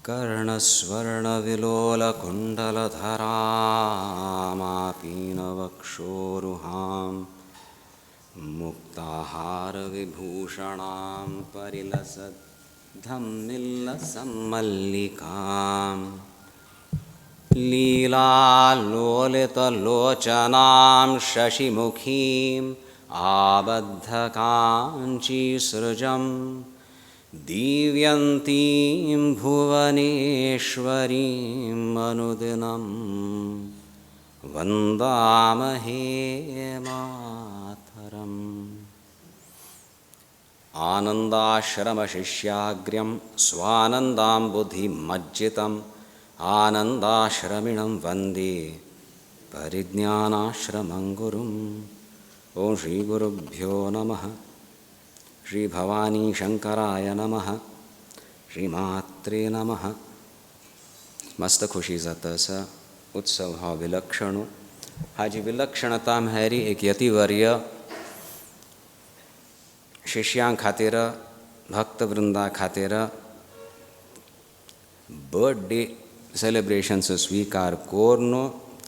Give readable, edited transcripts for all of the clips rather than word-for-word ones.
कर्णस्वर्णविलोलकुण्डलधरामापीनवक्षोरुहां मुक्ताहारविभूषणां परिलसद्धम्मिल्लसम्मल्लिकां लीलालोलितलोचनां शशिमुखीम् आबद्धकाञ्चीसृजं दिव्यन्तीं भुवनेश्वरीं अनुदिनं वन्दामहे मातरम्। आनन्दाश्रमशिष्याग्र्यं स्वानन्दाम्बुधिमज्जितम् आनन्दाश्रमिणं वन्दे परिज्ञानाश्रमं गुरुम्। ओं श्री गुरुभ्यो नमः। श्री भवानी शंकराय नमः। श्रीमात्रे नमः। मस्त खुशी जाता सा उत्सव हा विलक्षणो हाजी विलक्षणता म्हळ्यारी एक यतिवर्य शिष्यां खातीर भक्तवृंदा खातीर बर्थडे सेलिब्रेशनचो स्वीकार करून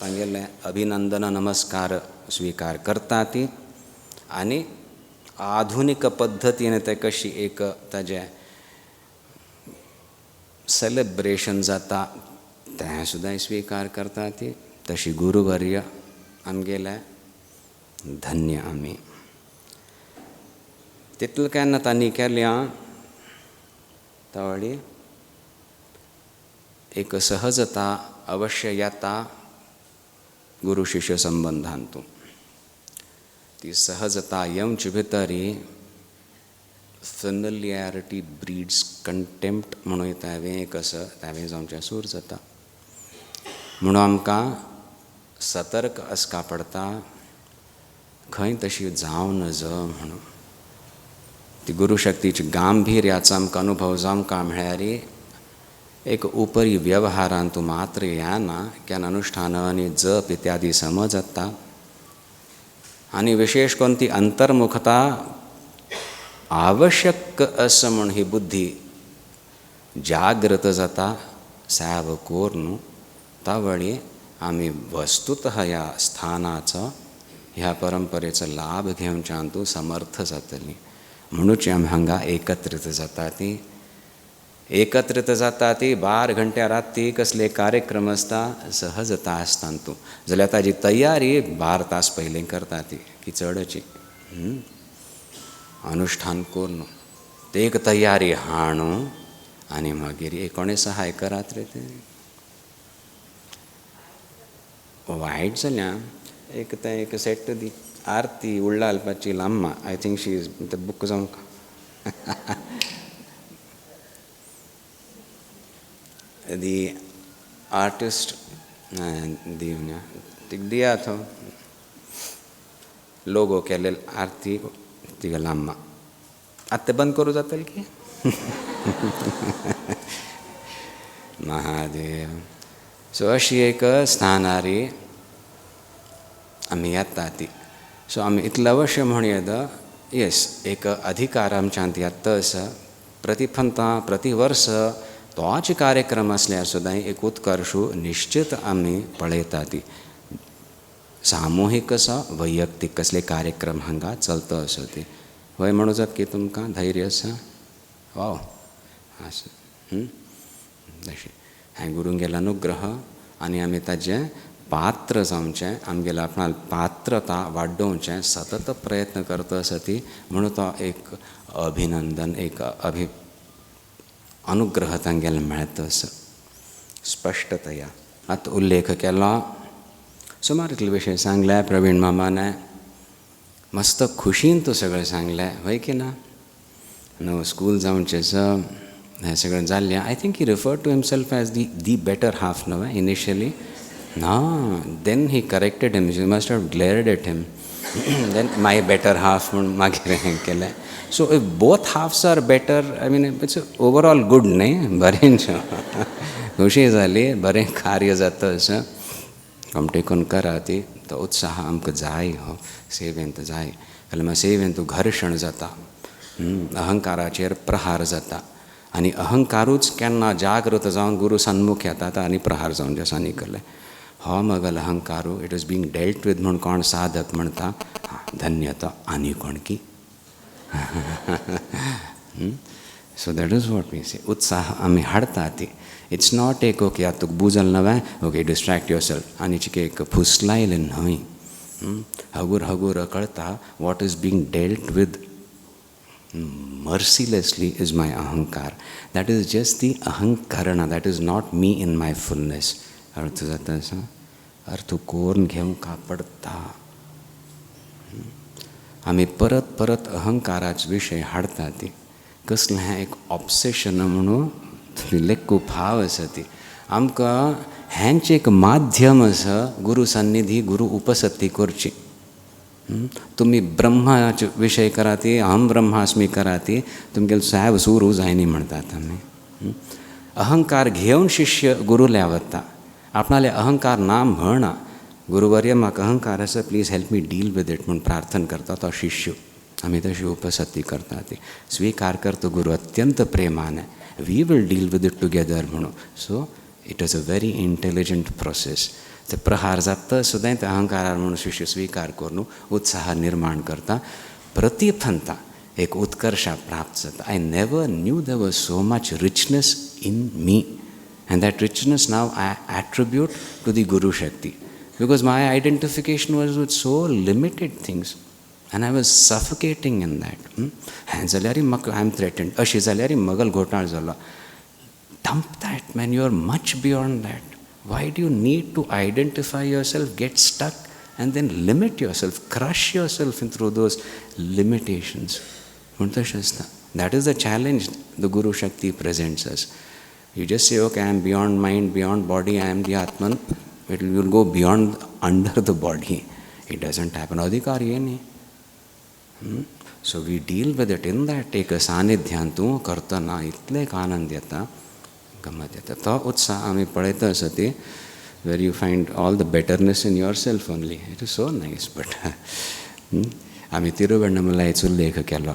तांगेले अभिनंदन नमस्कार स्वीकार करता ती आनी आधुनिक पद्धतीन ते कशी एक ताजे सेलिब्रेशन जाता तें सुद्दां स्वीकार करता ती तशी गुरुवर्य आमगेले धन्य आमी। तितलें केन्ना तांणी केल्या तावळी एक सहजता अवश्य येता गुरु शिष्य संबंधांतू। ती सहजता येवचे भितरी फेमिलियरिटी ब्रीड्स कंटेम्प्ट म्हणून हांवें एक असं हांवें जावचें सूर जाता म्हणून आमकां सतर्क आसचा पडटा खंय तशी जावं नज म्हणून। ती गुरुशक्तीची गांभीर्याचो आमकां अनुभव जावंका म्हळ्यार एक उपरी व्यवहारांतू मात्र येना केन्ना अनुष्ठान आनी जप इत्यादी समज जाता आनी विशेष करून ती अंतर्मुखता आवश्यक असं म्हूण ही बुद्धी जागृत जाता सेव करून तावळी आमी वस्तुतः ह्या स्थानाचो ह्या परंपरेचो लाभ घेवच्यांतू समर्थ जातलीं म्हणूच आमी हांगा एकत्रित जाता ती 12 घंट्या राती कसले कार्यक्रम आसता सहजता आसतांतू जाल्यार ताजी तयारी 12 तास पयलीं करता ती की चडची अनुष्ठान करून ते एक तयारी हाणू आनी मागीर कोणें सहाय करात रे ते वायट जाल्या एक सेट दी आरती उळ्ळालपाची लाम्मा I think she is the book जावंक the artist दिया थो लोगो केलेल आरती तिका लाम्मा आत्ता बंद करू जातल की महादेव। सो अशी एक स्थानारी आमी येता ती सो आमी इतलें अवश्य म्हणूं येता येस एक अधिकार आमच्यांत येता आसा प्रतिफंता प्रतिवर्ष तोच कार्यक्रम असल्यार सुद्दां एक उत्कर्शू निश्चित आमी पळयता ती सामुहीक असो वैयक्तीक कसले कार्यक्रम हांगा चलता असो ती हय म्हणू जात की तुमकां धैर्य आसा वाव आसा तशें हांवें गुरूंगेलो अनुग्रह आनी आमी ताजें पात्र जावचें आमगेलें आपणाल पात्रता वाडोवचें सतत प्रयत्न करता आसा ती म्हणून तो एक अभिनंदन एक अनुग्रह तांगेले मेळता असो स्पश्टतया आतां उल्लेख केलो सुमार इतले विशय सांगले प्रवीण मामाने मस्त खुशीन तूं सगळें सांगलें हय की ना नो स्कूल जावचें हें सगळें जाल्लें I think he referred to himself as the better half no initially ना then he corrected him you must have glared at him then my better half म्हणून मागीर हें केलें so if both halves are better I mean it's overall good न्ही बरें खुशी जाली बरें कार्य जाता असो कमटेकून करा ती तो उत्साह आमकां जाय हो सेवेंत जाय जाल्यार सेवेंत घर्शण जाता अहंकाराचेर प्रहार जाता आनी अहंकारूच केन्ना जागृत जावन गुरू सन्मुख येतात आनी प्रहार जावन जसा निकले हो मगल अहंकारू it is being dealt with म्हूण कोण साधक म्हणटा धन्य तो आनी कोण की so that is what we say उत्साह आमी हाडटा ती इट्स नॉट एक ओके आतां तुका बुजल नवें ओके डिस्ट्रॅक्ट युअर सेल्फ आनी चिके एक फुसलायले न्हय हगूर हगूर कळटा what is being dealt with mercilessly is my ahankar. That is just the ahankarana. That is not me in my fullness. अर्थ जाता असा अर्थ कोरून घेवंक पडटा. आमी परत परत अहंकाराच विशय हाडटा ती कसलें हें एक ऑब्सेशन म्हणून लेक्कू भाव आसा ती आमकां हेंचें एक माध्यम आसा गुरू सन्निधी गुरू उपसती करची. तुम्ही ब्रह्माचे विषय करा ती अहम ब्रह्मास्मी करा ती तुमगेल साहेब सुरू जायनी म्हणटात आमी. अहंकार घेवन शिष्य गुरुल्या वता आपणाले अहंकार ना म्हणा गुरुवर्य म्हाका अहंकार आसा please help me deal with it म्हूण प्रार्थना करता तो शिष्य आमी तशी उपसती करता ती स्वीकार करता गुरू अत्यंत प्रेमाने we will deal with it together म्हणून. So it is a very intelligent process. ते प्रहार जाता सुद्दां ते अहंकारार म्हणून शिष्य स्वीकार करून उत्साह निर्माण करता प्रतिफंता एक उत्कर्शा प्राप्त जाता. I never knew there was so much richness in me and that richness now I attribute to the Guru Shakti because my identification was with so limited things and I was suffocating in that. I'm threatened. Ashi zalyari magal ghotal zala. Dump that, man. You are much beyond that. Why do you need to identify yourself, get stuck, and then limit yourself, crush yourself in through those limitations? That is the challenge the Guru Shakti presents us. You just say, okay, I am beyond mind, beyond body, I am the Atman. You will go beyond, under the body. It doesn't happen. Adhikar ye nahi. So we deal with it in that. Ek sanidhyan tu karta na itle ek anand yata. तो उत्साह आम्ही पळयता सती where you find all the betterness in yourself only. It is so nice. But आम्ही तिरुवण्णमलाईचो उल्लेख केलो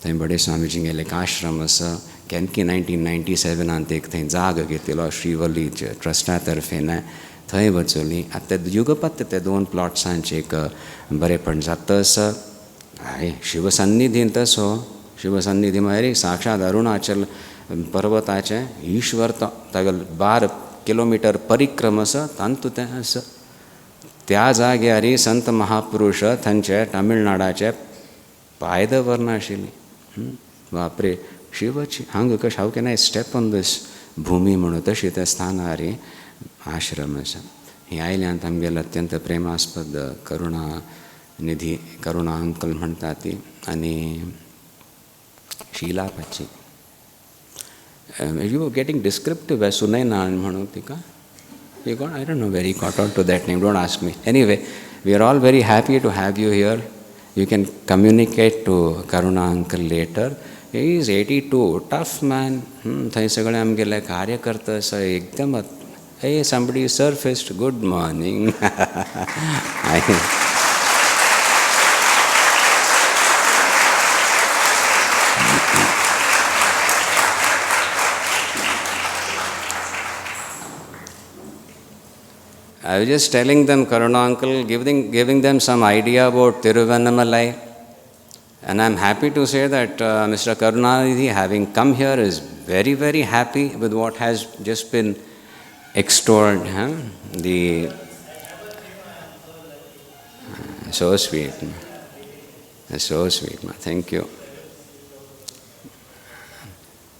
थंय बडे स्वामीजींगेले एक आश्रम आसा केन्की 1997 एक थंय जाग घेतिलो श्रीवल्ली ट्रस्टा तर्फेन थंय वचोली. आतां ते युगपत ते 2 प्लॉट्सांचे एक बरेपण जाता आसा. हाय शिवसन्निधीन तसो शिवसन्निधी म्हळ्यार साक्षात अरुणाचल पर्वताचे ईश्वर तो तागेल 12 किलोमीटर परिक्रम आसा तांतू तें आसा. त्या जाग्यार संत महापुरुश थंयचे तमिळनाडाचे पायदवर नाशिल्ली. बापरे शिवची हांगा कशें how can I step on दीस भूमी म्हणून तशी त्या स्थानार आश्रम आसा. ही आयल्यांत आमगेले अत्यंत प्रेमास्पद करुणानिधी करुणा अंकल म्हणटा ती आनी शीला पाची. You were getting descriptive as Sunaina म्हणून तिका. You got, I don't know where he got on to that name, don't ask me. Anyway, we are all very happy to have you here. You can communicate to Karuna uncle later. He is 82, tough man. थंय सगळे आमगेले कार्यकर्ता आसा एकदम. Hey, somebody surfaced. Good morning. I was just telling them, Karuna uncle, giving them some idea about Tiruvannamalai. And I'm happy to say that Mr. Karunanidhi, having come here, is very, very happy with what has just been extolled. So sweet. So sweet. Thank you.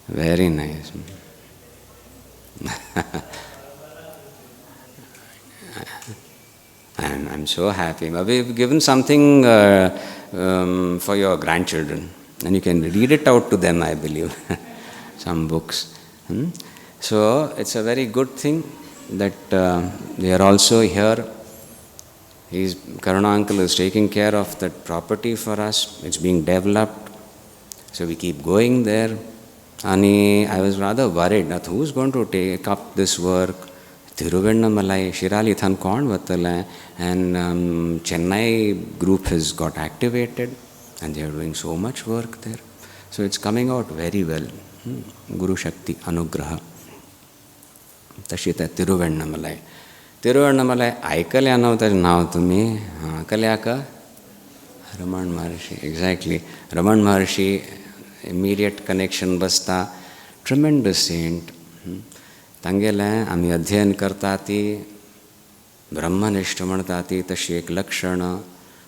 Very nice. I'm so happy. We've given something for your grandchildren, and you can read it out to them, I believe. Some books. So it's a very good thing that they are also here. Karuna uncle is taking care of that property for us. It's being developed, so we keep going there. And I was rather worried that who's going to take up this work. Tiruvannamalai, Shirali Than Kon Vatala, and Chennai group has got activated and they are doing so much work there. So it's coming out very well. गुरुशक्ती अनुग्रह. तशी त्या तिरुवेण्णमलाई. तिरुवेण्णमलाई ऐकल्या नव्हतं त्याचं नाव तुम्ही? हां, कल्या का? रमण महर्षी. Exactly. Ramana Maharshi immediate connection बसता. Tremendous saint. तांगेलें आमी अध्ययन करता ती ब्रह्मनिष्ठ म्हणटा ती तशी एक लक्षण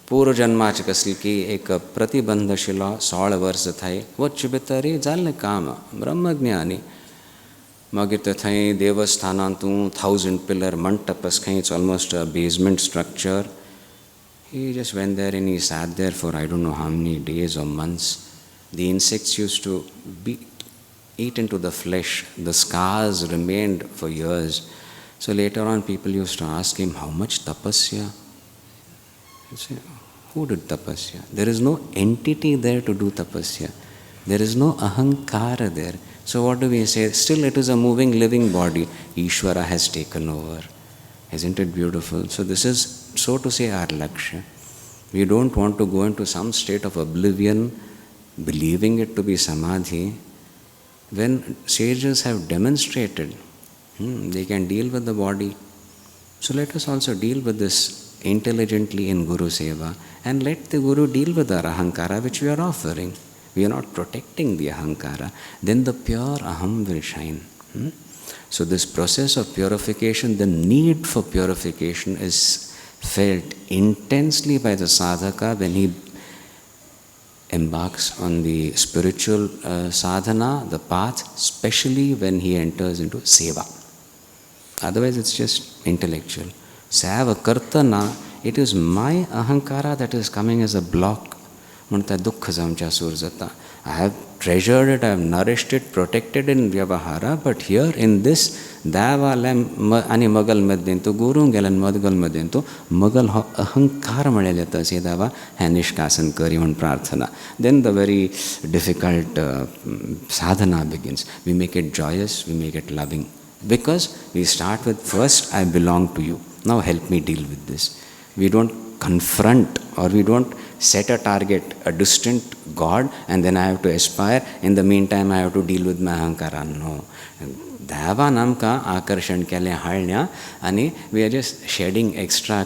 पूर्व जन्माचे कसली की एक प्रतिबंध आशिल्लो 16 वर्स थंय वच्चे भितर जाल्लें काम ब्रह्मज्ञानी. मागीर ते थंय देवस्थानांतूं 1000 पिलर मंटपस खंय it's almost a basement structure. He just went there and he sat there for I don't know how many days or months. The insects used to eat into the flesh. The scars remained for years. So later on people used to ask him, how much tapasya? He'd say, who did tapasya? There is no entity there to do tapasya. There is no ahankara there. So what do we say? Still it is a moving, living body. Ishvara has taken over. Isn't it beautiful? So this is, so to say, our lakshya. We don't want to go into some state of oblivion, believing it to be samadhi, when sages have demonstrated they can deal with the body. So let us also deal with this intelligently in Guru Seva, and let the Guru deal with our ahankara which we are offering. We are not protecting the ahankara. Then the pure aham will shine. So this process of purification, the need for purification is felt intensely by the sadhaka when he embarks on the spiritual sadhana, the path, especially when he enters into seva. Otherwise it's just intellectual. Seva kartana, it is my ahankara that is coming as a block. Manta dukkha zamcha surzata. I have treasured it, I have nourished it, protected in vyavahara, but here in this ani magal madintu guru gelan madgal madintu magal ahankar maleleta sedava hanishkasan kari on prarthana. Then the very difficult sadhana begins. We make it joyous, we make it loving, because we start with first I belong to you, now help me deal with this. We don't confront or we don't set a target, a distant God, and then I have to aspire. In the meantime, I have to deal with my ahankara. No. Dava namka akarshan kele halnya, and we are just shedding extra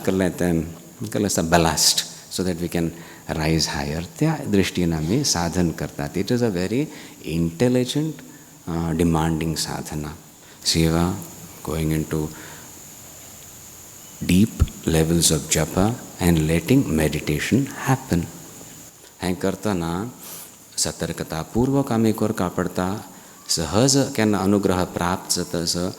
ballast so that we can rise higher. Tya drishtina me sadhan karta. It is a very intelligent, demanding sadhana. Seva, going into deep levels of japa and letting meditation happen. हें करतना सतर्कता पूर्वक आमी करका पडटा. सहज केन्ना अनुग्रह प्राप्त जाता स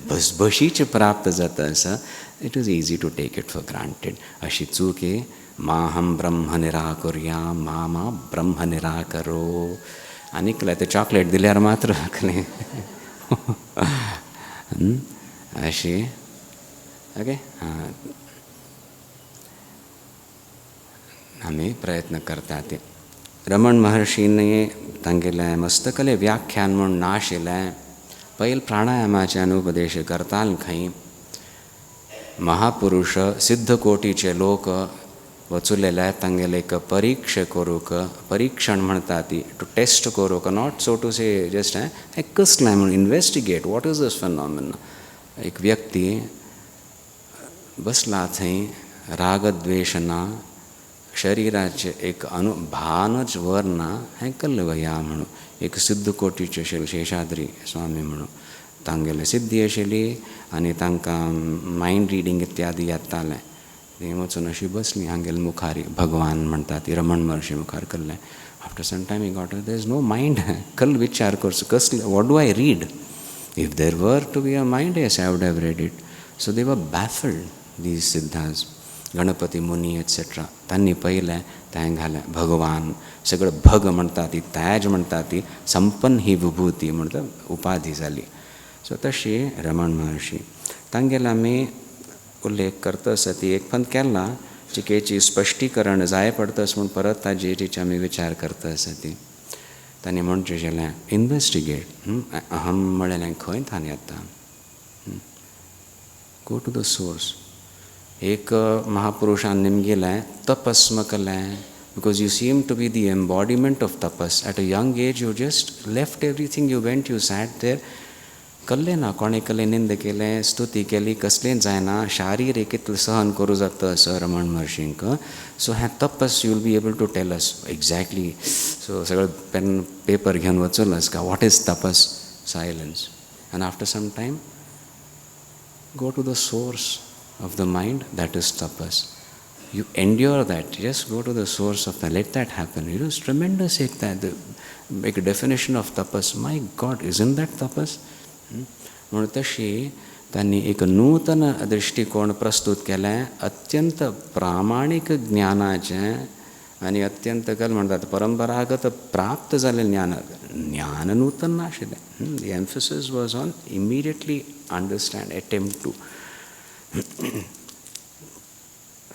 भसभशीच प्राप्त जाता स it is easy to take it for granted. अशी चूक आहे. माहम ब्रह्म निराकुर्या मा ब्रह्म निराकरो. आनी ते चॉकलेट दिल्यार मात्र अशी ओके आम्ही प्रयत्न करता ते. रमण महर्षीने तांगेलें मस्तकले व्याख्यान म्हूण नाशिल्लें. पयल प्राणायामाचे अनुपदेश करताल खंय. महापुरुष सिद्ध कोटीचे लोक वचुलेले तांगेले एक परीक्षा करूक, परीक्षण म्हणटा ती, टू टेस्ट करूक, नॉट सो टू से जस्ट कसलें म्हूण investigate what is this phenomena. एक व्यक्ती बसला थंय, रागद्वेषना शरीराचे एक भानच वरना हें कल्ले वया म्हणून. एक सिद्ध कोटीचे शेषाद्री स्वामी म्हणून तांगेले सिद्धी आशिल्ली आनी तांकां मायंड रिडींग इत्यादी येतालें. थंय वचून अशी बसली हांगेले मुखारी भगवान म्हणटा ती रमण महर्षी मुखार कल्लें. After some time he got there is no mind. कल विचार करचो कसले what do I read. If there were to be a mind yes I would have read it. So they were baffled these सिद्धाज. Ganapati Muni etcetera तांणी पयलें तें घालें भगवान. सगळं भग म्हणटा ती, तॅज म्हणटा ती, संपन्न ही विभूती म्हणटा उपाधी जाली. सो तशी रमण महर्षी तांगेले आमी उल्लेख करतस ती एक पंत केला चिकेची स्पश्टीकरण जाय पडतस म्हूण परत ताजेरीचे आमी विचार करतस ती. तांणी म्हणचें आशिल्लें इन्वेस्टिगेट. अहम म्हळेलें खंय थान येता. Go to the source. एक महापुरुषान निमगेलें तपस्म केलें, because you seem to be the embodiment of tapas. At a young age, you just left everything, you went, you sat there. कल्ले ना कोणे कल्ले निंद केलें स्तुती केली कसलें जायना शारिरीक इतलें सहन करूं जाता असं रमण महर्षींक सो हें तपस you will be able to tell us exactly so सगळं पेन पेपर घेवन वचूनच का वॉट इज तपस silence and after some time go to the source of the mind, that is tapas. You endure that, just go to the source of that, let that happen. It is tremendous, make a definition of tapas. My God, isn't that tapas? म्हणून तशी त्यांनी एक नूतन दृष्टिकोन प्रस्तुत केलें अत्यंत प्रामाणिक ज्ञानाचें आनी अत्यंत कल म्हणटात परंपरागत प्राप्त जाल्लें ज्ञान नूतन नाशिल्लें the emphasis was on immediately understand attempt to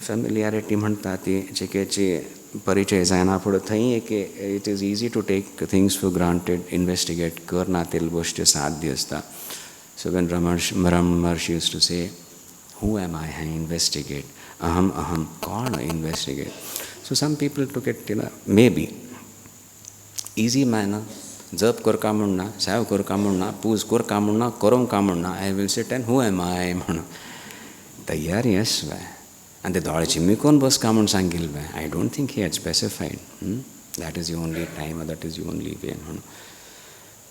familiarity म्हणटा ती चिकेची परिचय जायना फुडें थंय एक it is easy to take things for granted investigate करना ते गोश्टी साध्य आसता so when Raman Maharshi used to से हू एम आय इन्वेस्टिगेट अहम कौन investigate so some people took it may be easy manner जप करका म्हणना सेव करका म्हणना पूज करका म्हणना करूंका म्हणना I will sit and who am I म्हणून तयार येस वे and the doll chimikon bus come and sangil ve I don't think he had specified that is the only time or that is the only way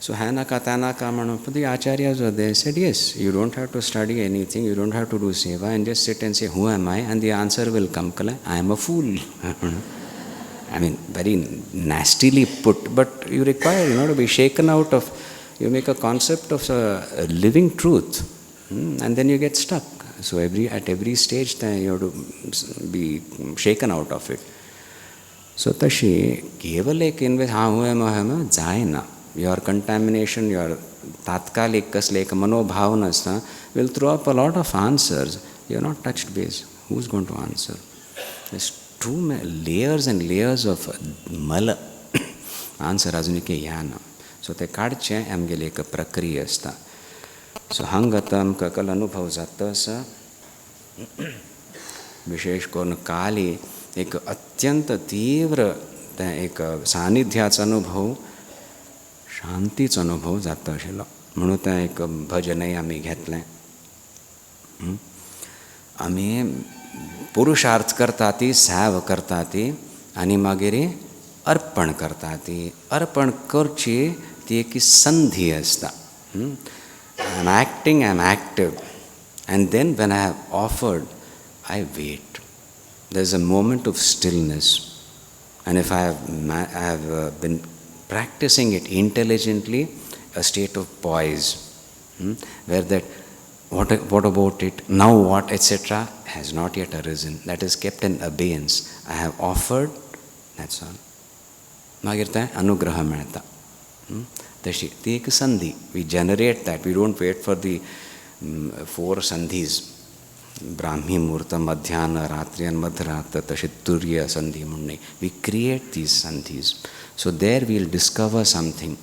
so hana katana kamano but the acharyas were there said yes you don't have to study anything you don't have to do seva and just sit and say who am I and the answer will come kala I am a fool I mean very nastily put but you require to be shaken out of you make a concept of a living truth and then you get stuck. So at every stage you have to be shaken out of it. So tashi keval ek invest हाँ जायना your contamination your तात्कालिक कसले एक मनोभावना आसता will throw up a lot of answers. You are not touched base. Who is going to answer? There's too many layers and layers of mala answer अजून के याना. So ते काढचे आमगेली एक प्रक्रिया आसता. सो हांगाता आमकां कल अनुभव जाता आसा विशेष करून काली एक अत्यंत तीव्र एक सानिध्याचो अनुभव शांतीचो अनुभव जाता आशिल्लो म्हणून तें एक भजनय आमी घेतलें आमी पुरुषार्थ करता ती सेव करता ती आनी मागीर अर्पण करता ती अर्पण करची ती एक संधी आसता I'm acting, I'm active. And then when I have offered, I wait. There's a moment of stillness. And if I have been practicing it intelligently, a state of poise, where that, what about it, now what, etc., has not yet arisen. That is kept in abeyance. I have offered, that's all. मागीर तें अनुग्रह मेळटा. तशी ती एक संधी we generate that we don't wait for the 4 संधीज ब्राह्मी मुहूर्त मध्यान रात्री आनी मध्यरात्र तशी तुर्य संधी म्हणून वी क्रिएट दीज संधीज so there will discover something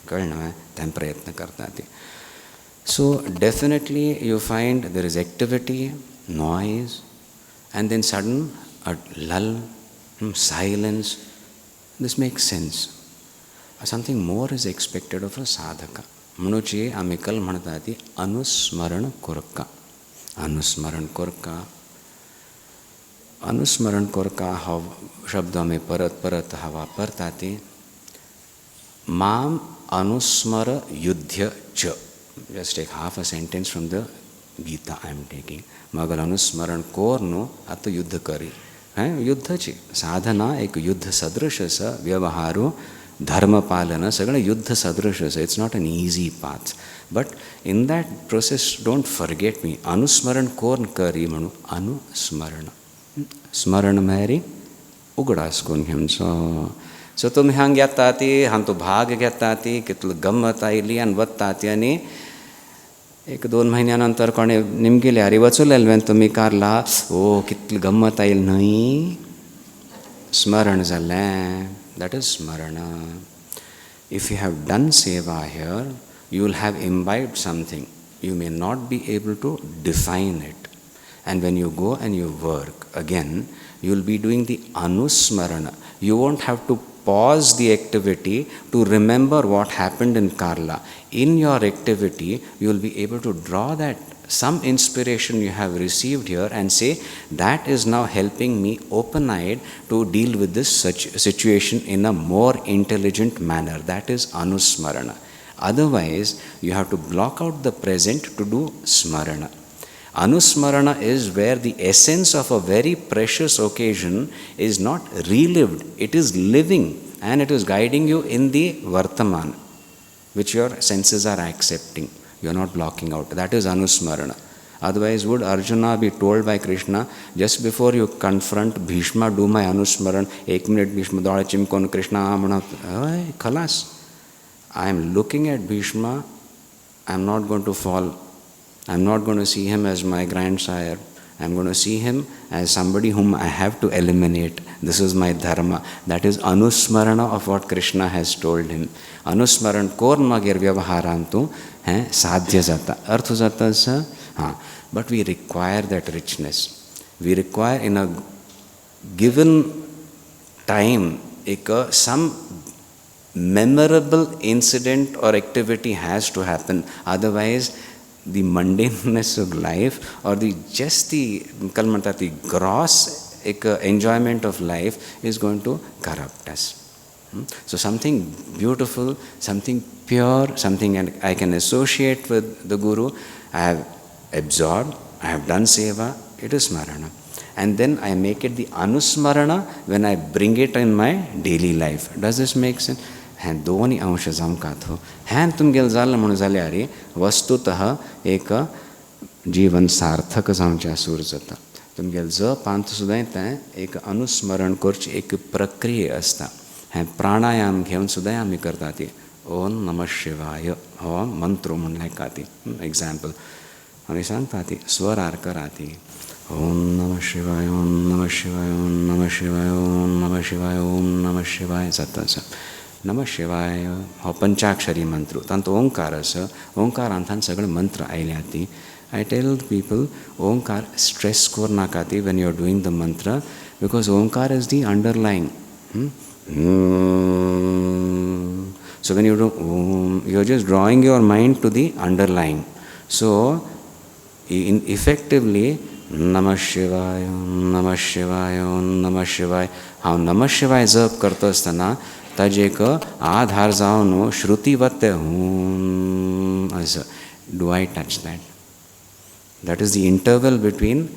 कळ्ळें तें प्रयत्न करता ती so definitely you find there is activity noise and then sudden a lull silence this makes sense something more is expected of a sadhaka. म्हणूची आमी कल म्हणटा ती अनुस्मरण करका अनुस्मरण करका अनुस्मरण करका हो शब्द आमी परत परत हा वापरता ती माम अनुस्मर युध्य च just take half a sentence from the Gita I am taking मगल अनुस्मरण कोर न्हू आतां युद्ध करी युद्धची साधना एक युद्ध सदृश आसा व्यवहारू धर्मपालन सगळें युद्ध सदृश आसा it's not an easy path but in that process don't forget me अनुस्मरण कोण करी म्हणून अनुस्मरण स्मरण म्हळ्यार उगडास करून घेवचो सो तुमी हांगा येता ती हांगा तूं भाग घेता ती कितलो गंमत आयली आनी वता ती आनी 1-2 म्हयन्या नंतर कोणें निमगेले हारी वचूलें तुमी कारला ओ कितली गंमत आयली न्हय स्मरण जालें That is smarana. If you have done seva here, you will have imbibed something. You may not be able to define it. And when you go and you work, again, you will be doing the anusmarana. You won't have to pause the activity to remember what happened in Karla. In your activity, you will be able to draw that some inspiration you have received here and say, that is now helping me open-eyed to deal with this situation in a more intelligent manner. That is anusmarana. Otherwise, you have to block out the present to do smarana. Anusmarana is where the essence of a very precious occasion is not relived, it is living and it is guiding you in the Vartaman, which your senses are accepting. You are not blocking out. That is Anusmarana. Otherwise, would Arjuna be told by Krishna, just before you confront Bhishma, do my Anusmaran, 1 minute Bhishma, Dada Chimkon, Krishna, Amana, Khalas. I am looking at Bhishma, I am not going to fall. I am not going to see him as my grandsire. I am going to see him as somebody whom I have to eliminate. This is my dharma. That is Anusmarana of what Krishna has told him. Anusmaran kormagir vyavaharantu sadhya jata. Artha jata sa. But we require that richness. We require in a given time some memorable incident or activity has to happen. Otherwise, the mundaneness of life or the gross enjoyment of life is going to corrupt us. So something beautiful, something pure, something I can associate with the Guru, I have absorbed, I have done seva, it is smarana. And then I make it the anusmarana when I bring it in my daily life. Does this make sense? ह्या दोन्ही अंश जमकात हो ह्यान तुमगेल जाल्लं म्हणून जाल्यार वस्तुतः एक जीवन सार्थक जावचें सूर जाता. तुमगेल जप आंत सुद्दां येता एक अनुस्मरण करची एक प्रक्रिया आसता. हें प्राणायाम घेवन सुद्दां आमी करता ती ओम नमः शिवाय हो मंत्र म्हणून लायका ती एग्जाम्पल आमी सांगता ती स्वरार करा ती ओम नमः शिवाय ओम नमः शिवाय ओम नमः शिवाय ओम नमः शिवाय ओम नमः शिवाय जाता आसा. नमः शिवाय हो पंचाक्षरी मंत्र तांतो ओंकार आसा. ओंकारांतल्यान सगळे मंत्र आयल्या ती. I tell people Onkar stress कर नाका ती when you are doing the mantra because Onkar is the underlying. So when you do you are just drawing your mind to the underlying. So effectively नमः शिवाय नमः शिवाय नमः शिवाय हांव नमः शिवाय जप करता आसतना ताजे एक आधार जावन श्रुतीवत असं. Do I touch that? That is the interval between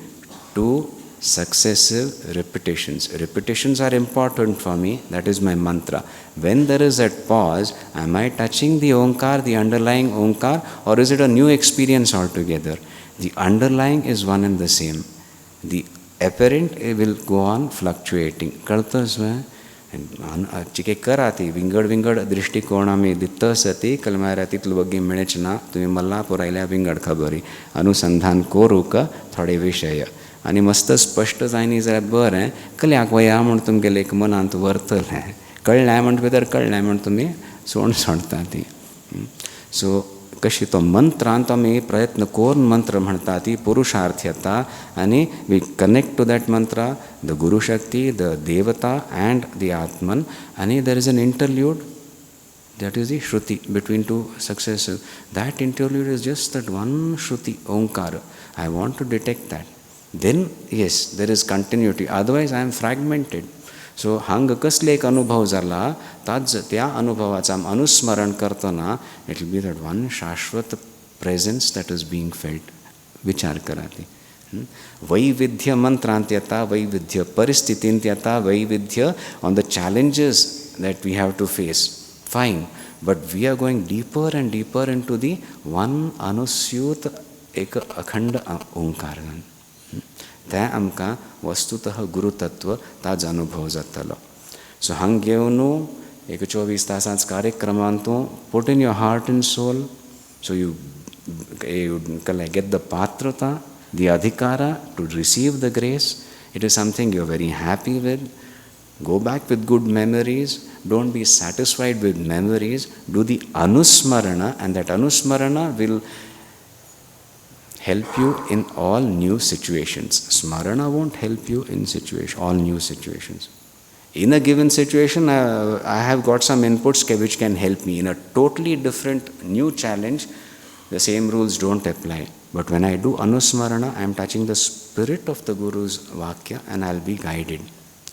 two successive repetitions. Repetitions are important for me. That is my mantra. When there is that pause, am I touching the Onkar, the underlying Onkar, or is it a new experience altogether? The underlying is one and the same. The apparent will go on fluctuating. Kartas mein चिके कराती विंगड विंगड दृष्टिकोण आमी दित्त सती कलमारा तितल बग्गे मिळेच ना तुम्ही मल्लापूर आयल्या विंगड खबरी अनुसंधान करूक थोडे विषय आनी मस्त स्पश्ट जायनी जाल्यार बरें कल्याक वया म्हण तुमगेले एक मनांत व्हरतलें कळ्ळें म्हण भितर कळ्ळें म्हण तुमी सोडता ती. सो कशी तो मंत्रांत आमी प्रयत्न करून मंत्र म्हणटा ती पुरुषार्थ आनी वी कनेक्ट टू दॅट मंत्र द गुरु शक्ती द देवता एंड द आत्मन आनी there is an interlude that is the shruti between two successive. That interlude is just that one shruti onkara. I want to detect that. Then yes, there is continuity, otherwise I am fragmented. सो हांगा कसले एक अनुभव जाला ताच त्या अनुभवाचा अनुस्मरण करतना it will be that one शाश्वत presence that is being felt. विचार करा ती वैविध्य मंत्रांत येता वैविध्य परिस्थितींत येता वैविध्य on the challenges that we have to face fine but we are going deeper and deeper into the one अनुस्यूत एक अखंड ओंकार. तें आमकां वस्तुतः गुरुतत्व ताजो अनुभव जातलो. सो हांगा घेवन एक 24 तासांच कार्यक्रमांत तूं put in your heart and soul. So you get the पात्रता द अधिकारा to receive the grace. It is something you are very happy with. Go back with good memories. Don't be satisfied with memories. Do the anusmarana, and that anusmarana will help you in all new situations. Smarana won't help you in all new situations. In a given situation, I have got some inputs which can help me. In a totally different new challenge, the same rules don't apply. But when I do Anusmarana, I am touching the spirit of the Guru's Vakya and I'll be guided.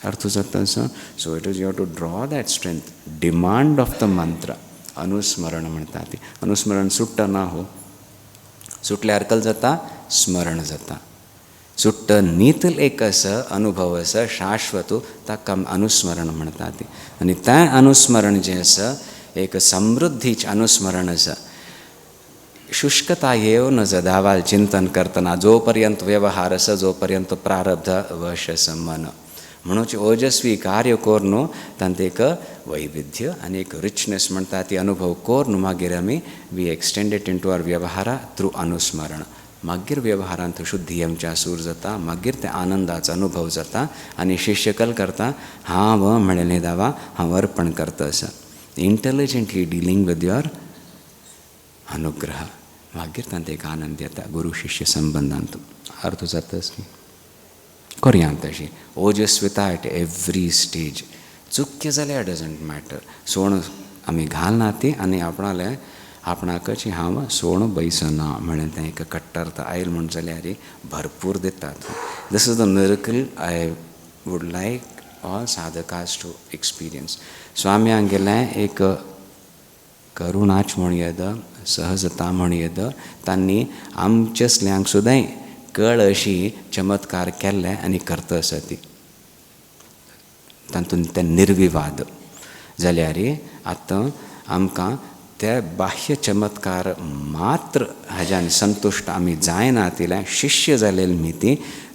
So it is you have to draw that strength, demand of the mantra. Anusmarana म्हणतात. अनुस्मरण सुट्ट ना हो. सुटल्यावर कल जाता, स्मरण जाता. सुट्ट नीतल एक असं अनुभव असं शाश्वत ताका अनुस्मरण म्हणतात. आणि त्या अनुस्मरण जे असं एक समृद्धीच अनुस्मरण असं शुष्कता येव न जदावाल चिंतन करतना जोपर्यंत व्यवहार असं जोपर्यंत प्रारब्ध वश असं मन म्हणून ओजस्वी कार्य कोरनु तांत एक वैविध्य आणि एक रिचनेस म्हणतात ती अनुभव कोरनु मागीर आमी we extend it into our व्यवहार थ्रू अनुस्मरण. मागीर व्यवहारांत शुद्धी आमच्या सूर जाता, मागीर ते आनंदाचो अनुभव जाता आनी शिष्य कल करता हांव म्हणलें दावा हांव अर्पण करता असं इंटेलिजंटली डिलींग विथ युअर अनुग्रह. मागीर तांत एक आनंद येता गुरु शिष्य संबंधांत. अर्थ जाताच करया तशी ओजस्विता एट एवरी स्टेज. चुक्य जाल्यार डजंट मॅटर. सोण आमी घालना ती आनी आपणाले आपणाकच हांव सोण बैसना म्हणून तें एक कट्टरता आयल म्हण जाल्यार भरपूर दितात. This is the miracle I would like all साधकास टू एक्सपिरियन्स. स्वाम्यांक गेलें एक करुणाच म्हण येद, सहजता म्हण येद, तांणी आमचेसल्यांक सुद्दां कळ अशी चमत्कार केल्ले आनी करता आसा ती तातूंत ते निर्विवाद. जाल्यार आतां आमकां ते बाह्य चमत्कार मात्र हाज्यान संतुश्ट आमी जायना तिल्या शिष्य जालेली मिती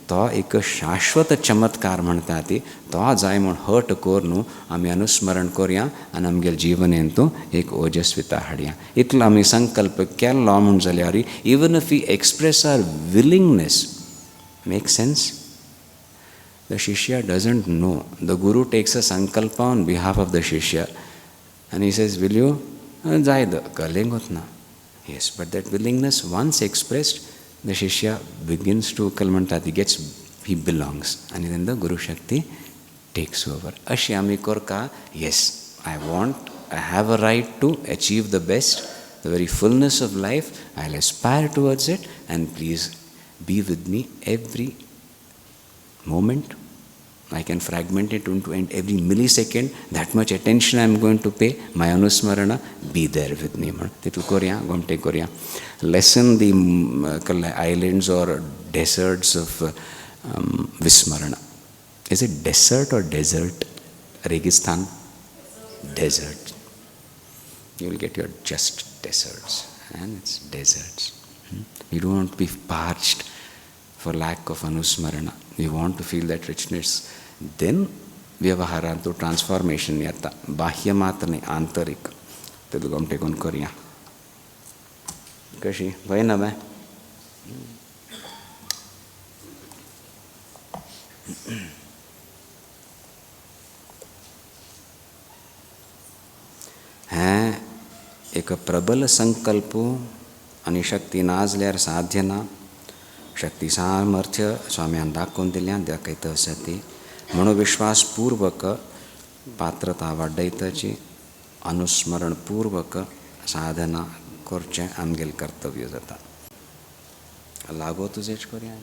तो एक शाश्वत चमत्कार म्हणटा ती तो जाय म्हूण हट कोर न्हू आमी अनुस्मरण करया आनी आमगेल्या जिवनेंतू एक ओजस्विता हाडया. इतलो आमी संकल्प केल्लो म्हूण जाल्यार even if we express our willingness make sense. The शिष्य doesn't know. The guru takes a संकल्प ऑन बिहाफ ऑफ द शिष्य आनी ही सेज विल यू जायद कलेंग वतना. Yes but that willingness once expressed the शिष्य बिगिन्स टू कल म्हणटा ती गेट्स ही बिलोंग्स आनी देन द गुरू शक्ती टेक्स ओवर. अशी आमी करका. Yes I want I have a right to achieve the best the very fullness of life. I will aspire towards it and please be with me every moment. I can fragment it into every millisecond. That much attention I am going to pay. My Anusmarana, be there with me. Titu Korea, Gomte Korea. Lessen the islands or deserts of Vismarana. Is it desert or desert? Registan? Desert. You will get your just deserts. And it's deserts. You don't want to be parched for lack of Anusmarana. You want to feel that richness. Then Vyavaharantu transformation yata. Bahya matane antarik. Tedu gomte kon Korea. Kashi, vaina me. हैं एक प्रबल संकल्पो आणि शक्ती नाजल्यार साध्य ना. शक्ती सामर्थ्य स्वाम्यान दाखोवन दिल्यान दाखयता आसा ती म्हणून विश्वासपूर्वक पात्रता वाडयताची अनुस्मरणपूर्वक साधना करचें आमगेलें कर्तव्य जाता. लागो तुजेच करया.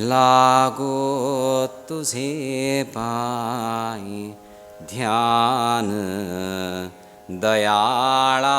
लागो तुझे पाई ध्यान दयाळा.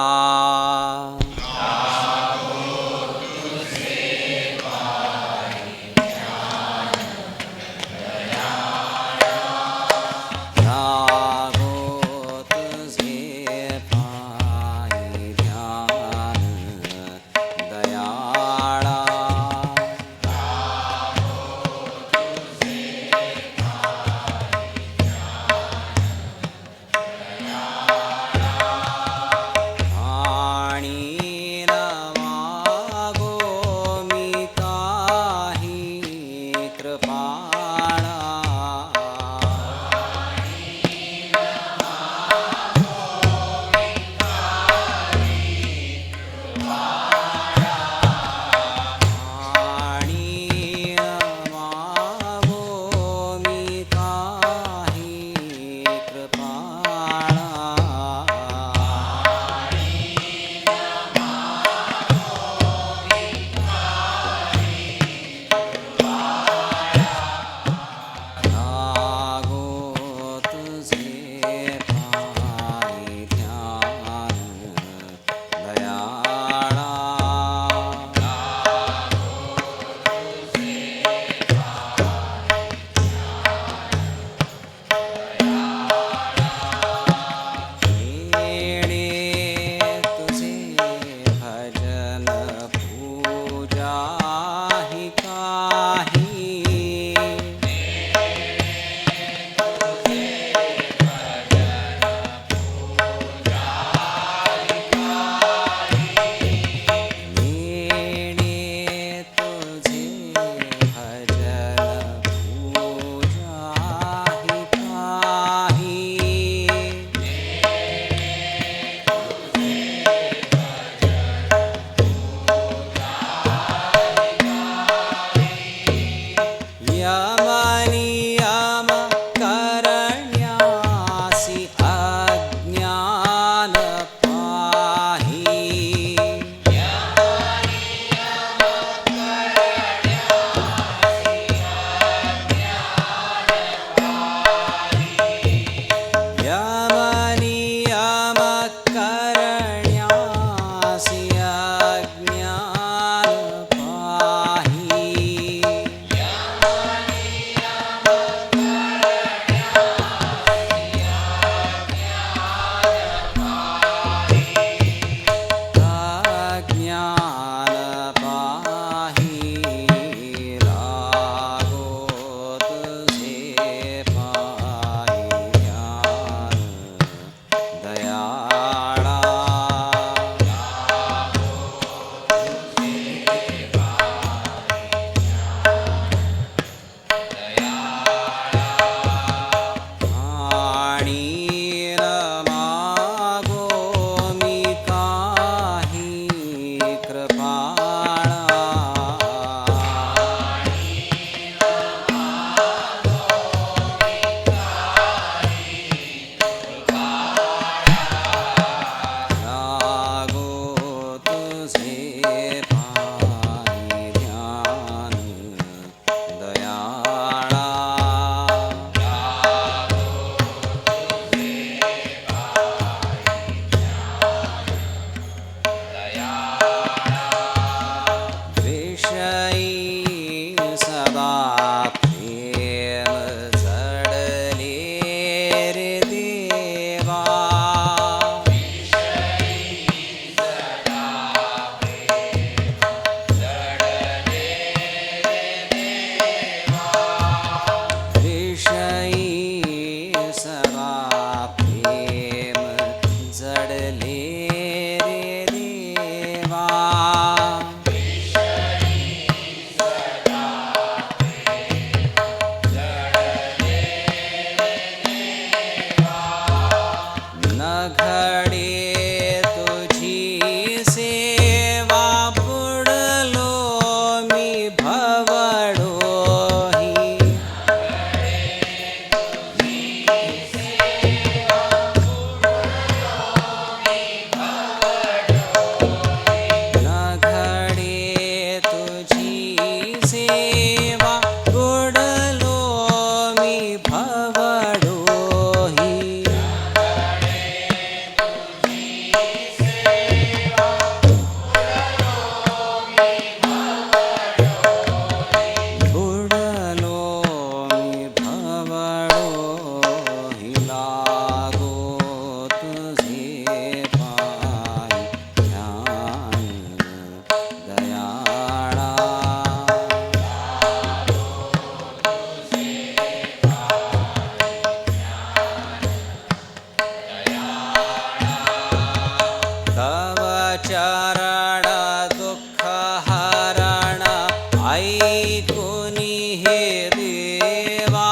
ऐकुनी हे देवा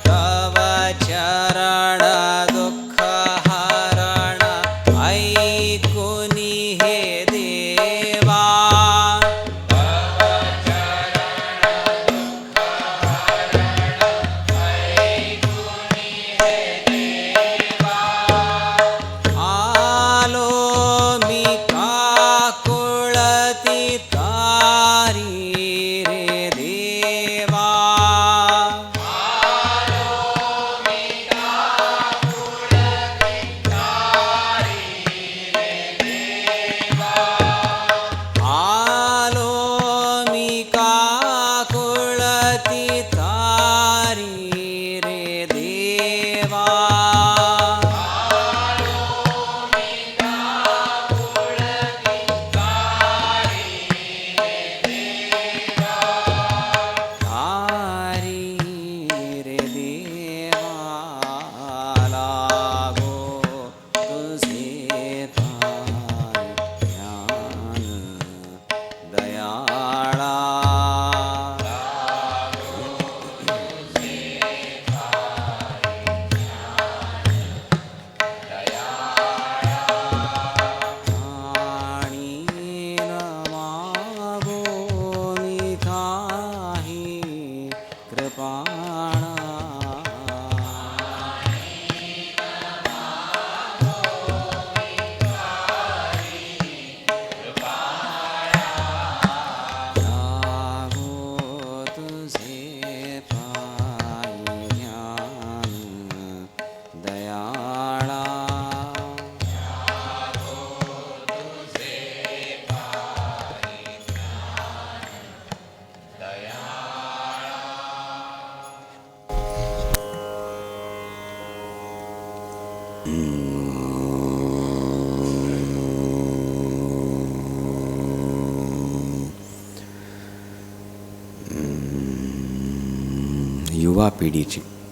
तव चरण दुःख हरण ऐकुनी हे देवा आलो मी काकुळती तारी रे देवा आलो मी काकुळती तारी रे देवा तारी रे देवा लागो तुझे पाय ध्यान दयाळा आणि न मागो मी काही कृपाणा लागो तुझे पाय ध्यान दयाळा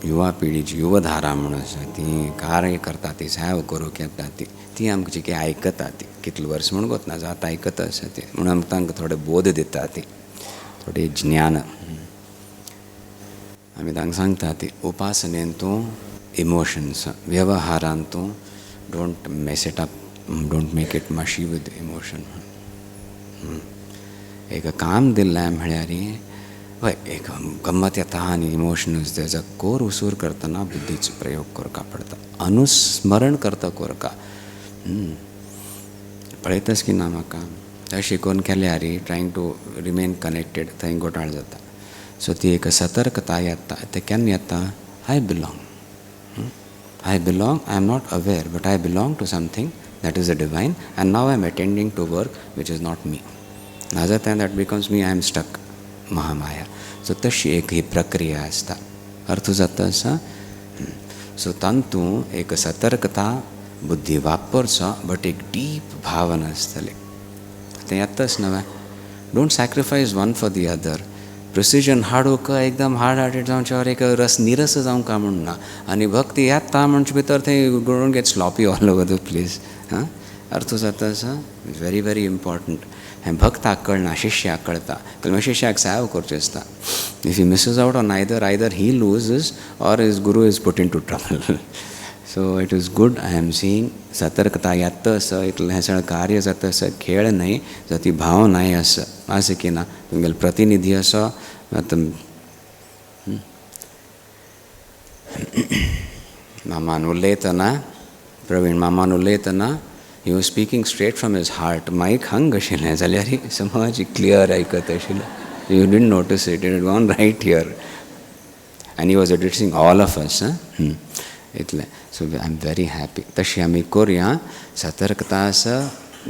युवा पिढीची युवधारा म्हणून आसा ती कार्य करता ती सेवा करूंक येता ती आमची की आयकता ती कितले वर्स म्हणून गोतना जाता आयकता आसा ती म्हणून आमकां तांकां थोडे बोध दिता ती थोडे ज्ञान आमी तांकां सांगता ती उपासनेन तूं इमोशन्स व्यवहारान तूं don't mess it up don't make it मशी विथ इमोशन एक काम दिल्लें म्हळ्यार हय एक गंमत येता आनी इमोशन्स तेजो कोर उसूर करतना बुद्धीचो प्रयोग करपा पडटा अनुस्मरण करता करता पळयतास की ना म्हाका थंय शिकोवन केल्यार ट्रायंग टू रिमेन कनेक्टेड थंय घोटाळ जाता सो ती एक सतर्कता येता ते केन्ना येता I belong I am not aware but I belong to something that is a divine and now I am attending to work which is not me ना जाता that becomes me I am stuck महामाया so तशी एक ही प्रक्रिया आसता अर्थ जाता आसा सो तांतूं एक सतर्कता बुद्धी वापरचो बट एक डीप भावना आसतली तें येताच न्हय don't sacrifice one for the other precision हाडूंक एकदम हार्ड हार्टेड जावचे एक निरस जावंका म्हूण ना आनी भक्ती येता म्हणचे भितर थंय don't get sloppy all over the place अर्थ जाता आसा व्हेरी व्हेरी इम्पॉर्टंट हें भक्ताक कळना शिश्याक कळटा तर शिश्याक सेवा करची आसता if he misses out on either he loses or his guru is put into trouble so it is good I am seeing सतर्कता येता आसा इतलें हें सगळें कार्य जाता आसा खेळ न्हय जाल्यार ती भावनाय आसा आसा की ना तुमगेलो प्रतिनिधी आसा मामान उलयतना प्रवीण मामान उलयतना he was speaking straight from his heart मायक हंग आशिल्लें जाल्यार समज क्लियर आयकत आशिल्लें you didn't notice it it gone right here आनी he was addressing all of us इतलें so I am very happy तशी आमी करुया सतर्कता आसा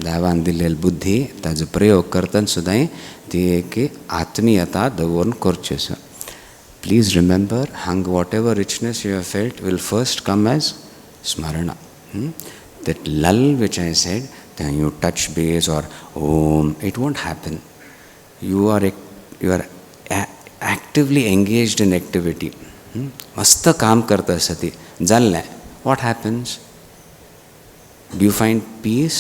देवान दिल्लेली बुद्धी ताजो प्रयोग करतना सुद्दां ती एक आत्मीयता दवरून करची आसा प्लीज रिमेंबर हांग whatever richness you have felt will first come as स्मरणा that lull which I said, then you touch base or Om, it won't happen. You are actively engaged in activity. मस्त काम करता आसता ती जाल्लें. What happens? Do you find peace?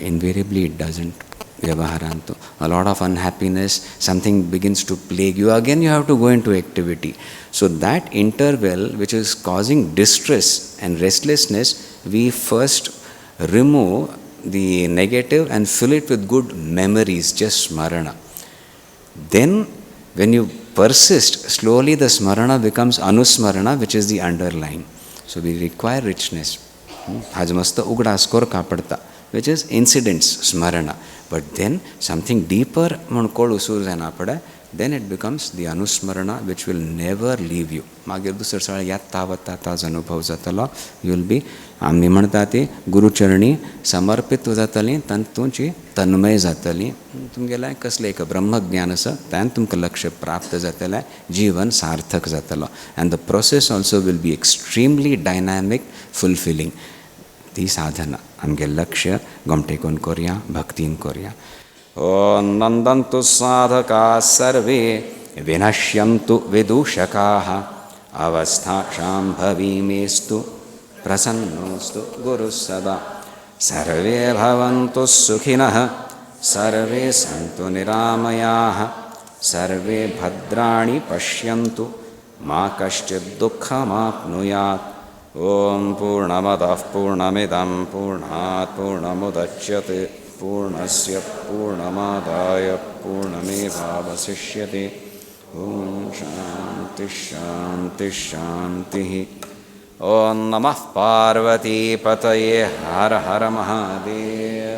Invariably it doesn't. Vyavaharanto. A lot of unhappiness, something begins to plague you. Again you have to go into activity. So that interval which is causing distress and restlessness, we first remove the negative and fill it with good memories, just smarana. Then when you persist, slowly the smarana becomes anusmarana, which is the underlying. So we require richness. आज मस्त उगडासकोर कापडता, which is incidents, smarana. But then something deeper म्हणून कळू सुरू जायना पडे, then it becomes the anusmarana which will never leave you. मागीर दुसरे सगळे येता वता ताजो अनुभव जातलो. You will be, आमी म्हणटा ती गुरुचरणी समर्पित जातलीं, तुमची तन्मय जातलीं. तुमगेलें कसलें एक ब्रह्मज्ञान आसा, त्यान तुमकां लक्ष्य प्राप्त जातलें, जीवन सार्थक जातलो. And the process also will be extremely dynamic, fulfilling. ती साधना आमगे लक्ष्य गमटेकून करया, भक्तीन करया. ओ नंदन्तु साधका सर्वे विनश्यन्तु विदूषकाः अवस्थाक्षाम्भवी मेस्तु प्रसन्नोस्तु गुरुः सदा. सर्वे भवन्तु सुखिनः सर्वे सन्तु निरामयाः सर्वे भद्राणि पश्यन्तु मा कश्चित् दुःखमाप्नुयात्. ओम पूर्णमदः पूर्णमिदं पूर्णात् पूर्णमुदच्यते पूर्णस्य पूर्णमादाय पूर्णमेवावशिष्यते. ओम शांति शांति शांतिः. ओम नमः पार्वती पतये हर हर महादेव.